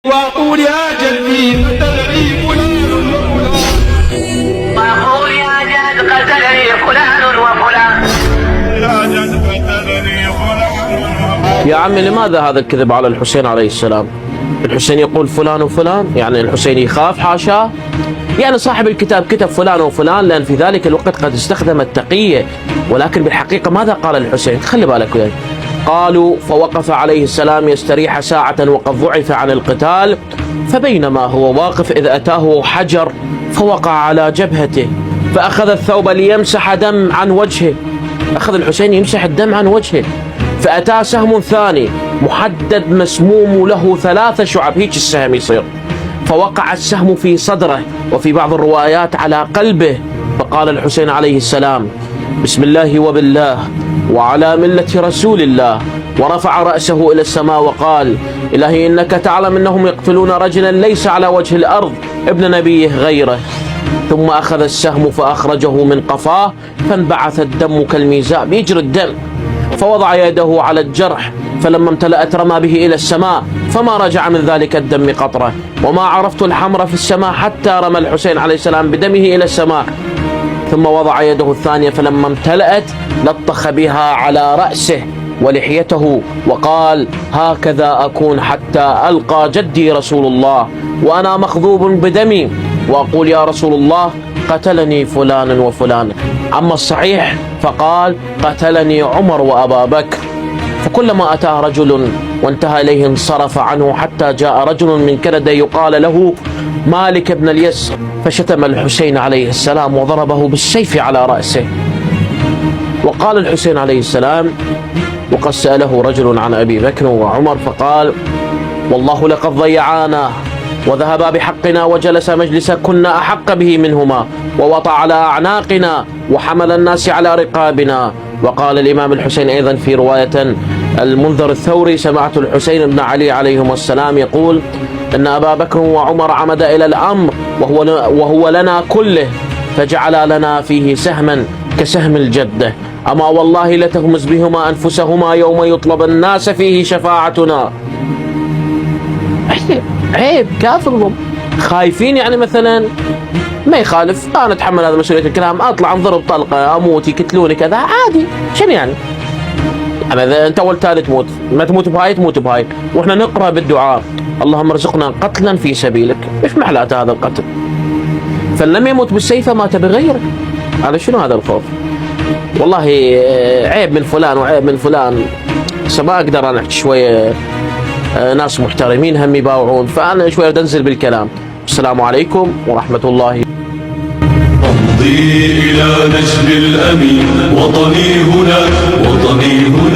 وأقول يا جدي قتلني فلان وفلان. وأقول يا جد قتلني فلان وفلان. يا جد قتلني فلان وفلان. يا عمي لماذا هذا الكذب على الحسين عليه السلام؟ الحسين يقول فلان وفلان، يعني الحسين يخاف حاشاه؟ يعني صاحب الكتاب كتب فلان وفلان لأن في ذلك الوقت قد استخدم التقية، ولكن بالحقيقة ماذا قال الحسين؟ خلي بالك وياي. قالوا فوقف عليه السلام يستريح ساعة وقد ضعف عن القتال، فبينما هو واقف إذ أتاه حجر فوقع على جبهته فأخذ الثوب ليمسح دم عن وجهه. أخذ الحسين يمسح الدم عن وجهه، فأتاه سهم ثاني محدد مسموم له 3 شعب، هيك السهم يصير، فوقع السهم في صدره وفي بعض الروايات على قلبه. فقال الحسين عليه السلام بسم الله وبالله وعلى ملة رسول الله، ورفع رأسه إلى السماء وقال إلهي إنك تعلم أنهم يقتلون رجلا ليس على وجه الأرض ابن نبيه غيره. ثم أخذ السهم فأخرجه من قفاه فانبعث الدم كالميزاب، يجري الدم، فوضع يده على الجرح فلما امتلأت رمى به إلى السماء فما رجع من ذلك الدم قطرة، وما عرفت الحمر في السماء حتى رمى الحسين عليه السلام بدمه إلى السماء. ثم وضع يده الثانية فلما امتلأت لطخ بها على رأسه ولحيته وقال هكذا أكون حتى ألقى جدي رسول الله وأنا مخضوب بدمي وأقول يا رسول الله قتلني فلان وفلان. أما الصحيح فقال قتلني عمر وأبا بكر. فكلما أتاه رجل وانتهى إليه انصرف عنه حتى جاء رجل من كندا يقال له مالك بن اليسر فشتم الحسين عليه السلام وضربه بالسيف على رأسه. وقال الحسين عليه السلام وقد سأله رجل عن أبي بكر وعمر فقال والله لقد ضيعانا وذهبا بحقنا وجلس مجلس كنا أحق به منهما ووطى على أعناقنا وحمل الناس على رقابنا. وقال الإمام الحسين أيضا في رواية المنذر الثوري سمعت الحسين بن علي عليهما السلام يقول أن أبا بكر وعمر عمد إلى الأمر وهو لنا كله فجعل لنا فيه سهما كسهم الجدة، أما والله لتغمز بهما أنفسهما يوم يطلب الناس فيه شفاعتنا. عيب كافر خايفين، يعني مثلا ما يخالف أنا أتحمل هذا مسؤولية الكلام، أطلع انضرب طلقة أموت يقتلوني كذا عادي، شنو يعني إذا أنت أول تالي تموت، ما تموت بهاي تموت بهاي. وإحنا نقرأ بالدعاء اللهم ارزقنا قتلا في سبيلك، إيش محلات هذا القتل؟ فلم يموت بالسيف مات بغيره، على شنو هذا الخوف؟ والله عيب من فلان وعيب من فلان، بس ما أقدر أنا أحكي شوية ناس محترمين هم يباوعون، فأنا شوية أنزل بالكلام. السلام عليكم ورحمة الله. أمضي إلى نجم الأمين، وطني هنا وطني هنا.